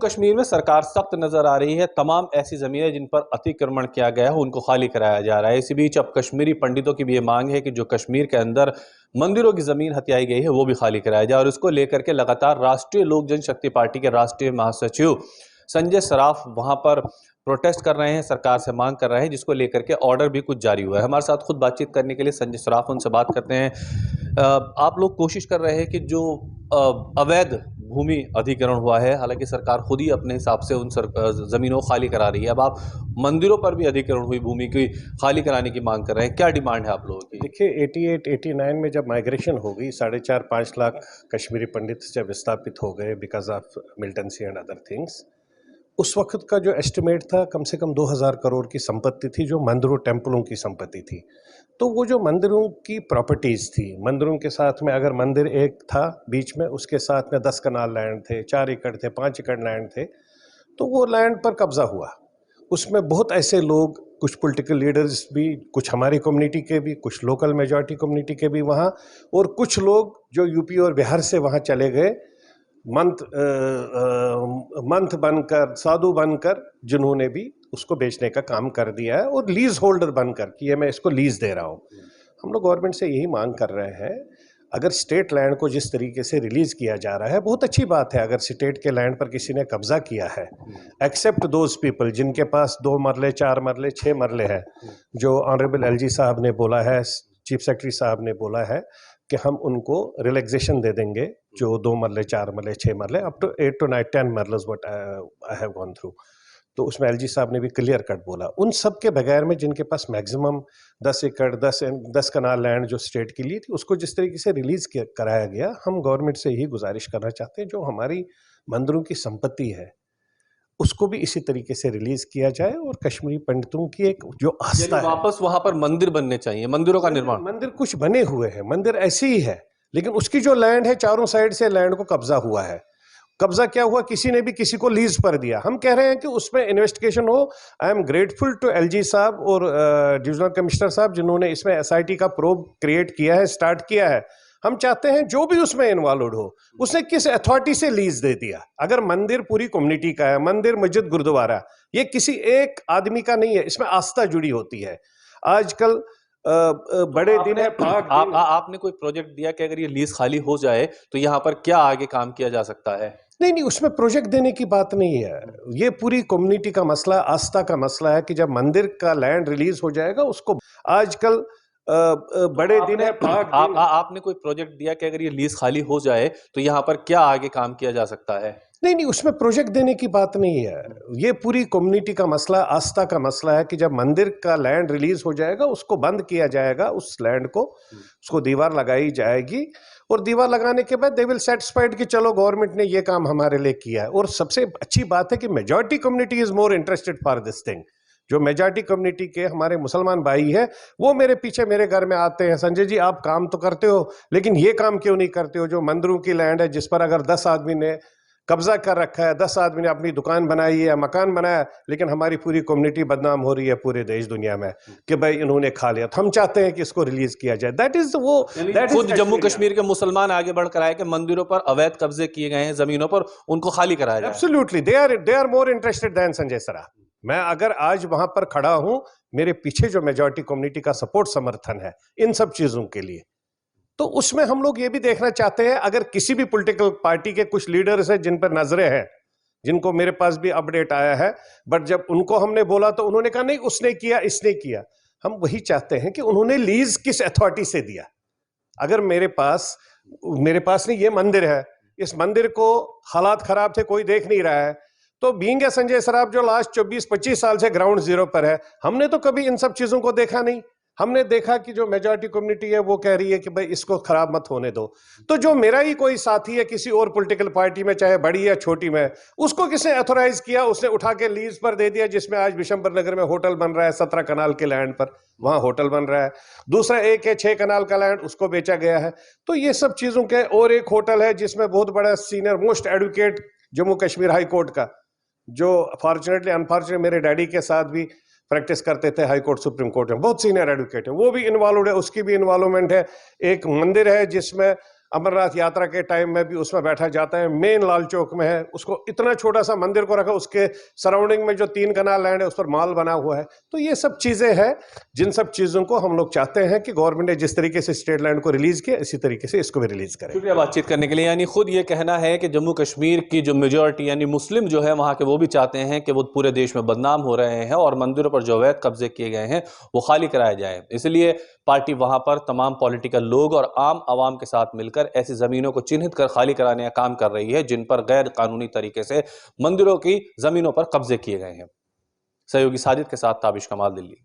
कश्मीर में सरकार सख्त नजर आ रही है। तमाम ऐसी जमीनें जिन पर अतिक्रमण किया गया है उनको खाली कराया जा रहा है। इसी बीच अब कश्मीरी पंडितों की भी ये मांग है कि जो कश्मीर के अंदर मंदिरों की जमीन हथियाई गई है वो भी खाली कराया जाए। और इसको लेकर के लगातार राष्ट्रीय लोक जनशक्ति पार्टी के राष्ट्रीय महासचिव संजय सराफ वहां पर प्रोटेस्ट कर रहे हैं, सरकार से मांग कर रहे हैं, जिसको लेकर के ऑर्डर भी कुछ जारी हुआ है। हमारे साथ खुद बातचीत करने के लिए संजय सराफ, उनसे बात करते हैं। आप लोग कोशिश कर रहे हैं कि जो अवैध भूमि अधिग्रहण हुआ है, हालांकि सरकार खुद ही अपने हिसाब से उन जमीनों को खाली करा रही है, अब आप मंदिरों पर भी अधिग्रहण हुई भूमि की खाली कराने की मांग कर रहे हैं, क्या डिमांड है आप लोगों की? देखिए 88-89 में जब माइग्रेशन हो गई, 4.5-5 लाख कश्मीरी पंडित जब विस्थापित हो गए because of militancy and other things, उस वक्त का जो एस्टिमेट था कम से कम 2000 करोड़ की संपत्ति थी जो मंदिरों टेम्पलों की संपत्ति थी। तो वो जो मंदिरों की प्रॉपर्टीज़ थी, मंदिरों के साथ में अगर मंदिर एक था बीच में, उसके साथ में 10 कनाल लैंड थे, 4 एकड़ थे, 5 एकड़ लैंड थे, तो वो लैंड पर कब्जा हुआ। उसमें बहुत ऐसे लोग, कुछ पॉलिटिकल लीडर्स भी, कुछ हमारी कम्युनिटी के भी, कुछ लोकल मेजॉरिटी कम्युनिटी के भी वहाँ, और कुछ लोग जो यूपी और बिहार से वहाँ चले गए मंथ बनकर, साधु बनकर, जिन्होंने भी उसको बेचने का काम कर दिया है, और लीज होल्डर बनकर कि ये मैं इसको लीज दे रहा हूँ। हम लोग गवर्नमेंट से यही मांग कर रहे हैं, अगर स्टेट लैंड को जिस तरीके से रिलीज किया जा रहा है, बहुत अच्छी बात है। अगर स्टेट के लैंड पर किसी ने कब्जा किया है, एक्सेप्ट दोज पीपल जिनके पास 2 मरले, 4 मरले, 6 मरले है, जो ऑनरेबल एलजी साहब ने बोला है, चीफ सेक्रेटरी साहब ने बोला है कि हम उनको रिलैक्सेशन दे देंगे, जो 2 मरले, 4 मरले, 6 मरले, अप टू 8 to 10 मरलस what I have gone through. तो उसमें एलजी साहब ने भी क्लियर कट बोला, उन सब के बगैर में जिनके पास मैक्सिमम 10 एकड़ 10 कनाल लैंड जो स्टेट के लिए थी, उसको जिस तरीके से रिलीज कराया गया, हम गवर्नमेंट से यही गुजारिश करना चाहते हैं, जो हमारी मंदिरों की संपत्ति है उसको भी इसी तरीके से रिलीज किया जाए, और कश्मीरी पंडितों की एक जो आस्था है, वापस वहां पर मंदिर बनने चाहिए, मंदिरों का निर्माण। मंदिर कुछ बने हुए हैं, मंदिर ऐसे ही है, लेकिन उसकी जो लैंड है, चारों साइड से लैंड को कब्जा हुआ है। कब्जा क्या हुआ, किसी ने भी किसी को लीज पर दिया। हम कह रहे हैं कि उसमें इन्वेस्टिगेशन हो। I am grateful to LG साहब और डिविजनल कमिश्नर साहब, जिन्होंने इसमें एसआईटी का प्रोब क्रिएट किया है, स्टार्ट किया है। हम चाहते हैं जो भी उसमें इन्वॉल्व हो, उसने किस अथॉरिटी से लीज दे दिया। अगर मंदिर पूरी कम्युनिटी का है, मंदिर मस्जिद गुरुद्वारा, ये किसी एक आदमी का नहीं है, इसमें आस्था जुड़ी होती है। आजकल बड़े दिन है, आपने कोई प्रोजेक्ट दिया कि अगर ये लीज खाली हो जाए तो यहाँ पर क्या आगे काम किया जा सकता है? नहीं, उसमें प्रोजेक्ट देने की बात नहीं है। ये पूरी कम्युनिटी का मसला, आस्था का मसला है कि जब मंदिर का लैंड रिलीज हो जाएगा, उसको आजकल बड़े दिन है, आपने कोई प्रोजेक्ट दिया कि अगर ये लीज खाली हो जाए तो यहाँ पर क्या आगे काम किया जा सकता है? नहीं, उसमें प्रोजेक्ट देने की बात नहीं है। ये पूरी कम्युनिटी का मसला, आस्था का मसला है कि जब मंदिर का लैंड रिलीज हो जाएगा, उसको बंद किया जाएगा, उस लैंड को, उसको दीवार लगाई जाएगी, और दीवार लगाने के बाद दे विल सेटिस्फाइड कि चलो गवर्नमेंट ने ये काम हमारे लिए किया है। और सबसे अच्छी बात है कि majority community is more interested for this thing. जो मेजॉरिटी कम्युनिटी के हमारे मुसलमान भाई है, वो मेरे पीछे मेरे घर में आते हैं, संजय जी आप काम तो करते हो, लेकिन ये काम क्यों नहीं करते हो? जो मंदिरों की लैंड है, जिस पर अगर 10 आदमी ने कब्जा कर रखा है, 10 आदमी ने अपनी दुकान बनाई है या मकान बनाया, लेकिन हमारी पूरी कम्युनिटी बदनाम हो रही है पूरे देश दुनिया में कि भाई इन्होंने खा लिया। तो हम चाहते हैं कि इसको रिलीज किया जाए। दैट इज वो, खुद जम्मू कश्मीर के मुसलमान आगे बढ़कर आए कि मंदिरों पर अवैध कब्जे किए गए हैं, जमीनों पर, उनको खाली कराया जाए। Absolutely, they are more interested than Sanjay Saraf. मैं अगर आज वहां पर खड़ा हूं, मेरे पीछे जो मेजॉरिटी कम्युनिटी का सपोर्ट, समर्थन है इन सब चीजों के लिए, तो उसमें हम लोग ये भी देखना चाहते हैं, अगर किसी भी पॉलिटिकल पार्टी के कुछ लीडर्स हैं जिन पर नजरें हैं, जिनको मेरे पास भी अपडेट आया है, बट जब उनको हमने बोला तो उन्होंने कहा नहीं उसने किया, इसने किया। हम वही चाहते हैं कि उन्होंने लीज किस अथॉरिटी से दिया। अगर मेरे पास नहीं, ये मंदिर है, इस मंदिर को हालात खराब थे, कोई देख नहीं रहा है, तो बीइंग ए संजय सराफ जो लास्ट 24-25 साल से ग्राउंड जीरो पर है, हमने तो कभी इन सब चीजों को देखा नहीं। हमने देखा कि जो मेजॉरिटी कम्युनिटी है वो कह रही है कि भाई इसको खराब मत होने दो। तो जो मेरा ही कोई साथी है किसी और पॉलिटिकल पार्टी में, चाहे बड़ी या छोटी में, उसको किसने ऑथोराइज किया? उसने उठा के लीज पर दे दिया, जिसमें आज बिशंबर नगर में होटल बन रहा है, 17 कनाल के लैंड पर वहां होटल बन रहा है। दूसरा एक है 6 कनाल का लैंड, उसको बेचा गया है। तो ये सब चीजों के, और एक होटल है जिसमें बहुत बड़ा senior most advocate Jammu Kashmir high court का, जो फॉर्चुनेटली अनफॉर्चुनेटली मेरे डैडी के साथ भी प्रैक्टिस करते थे हाई कोर्ट सुप्रीम कोर्ट में, बहुत सीनियर एडवोकेट है, वो भी इन्वॉल्व है, उसकी भी इन्वॉल्वमेंट है। एक मंदिर है जिसमें अमरनाथ यात्रा के टाइम में भी उसमें बैठा जाता है। मेन लाल चौक में है, उसको इतना छोटा सा मंदिर को रखा, उसके सराउंडिंग में जो 3 कनाल लैंड है उस पर मॉल बना हुआ है। तो ये सब चीजें हैं, जिन सब चीजों को हम लोग चाहते हैं कि गवर्नमेंट ने जिस तरीके से स्टेट लैंड को रिलीज किया, इसी तरीके से इसको भी रिलीज करें। शुक्रिया बातचीत करने के लिए। यानी खुद ये कहना है कि जम्मू कश्मीर की जो मेजॉरिटी यानी मुस्लिम जो है वहां के, वो भी चाहते हैं कि वो पूरे देश में बदनाम हो रहे हैं और मंदिरों पर जो अवैध कब्जे किए गए हैं वो खाली कराए जाए। इसलिए पार्टी वहां पर तमाम पॉलिटिकल लोग और आम आवाम के साथ मिलकर ऐसी जमीनों को चिन्हित कर खाली कराने का काम कर रही है जिन पर गैर कानूनी तरीके से मंदिरों की जमीनों पर कब्जे किए गए हैं। सहयोगी साजिद के साथ ताबिश कमाल, दिल्ली।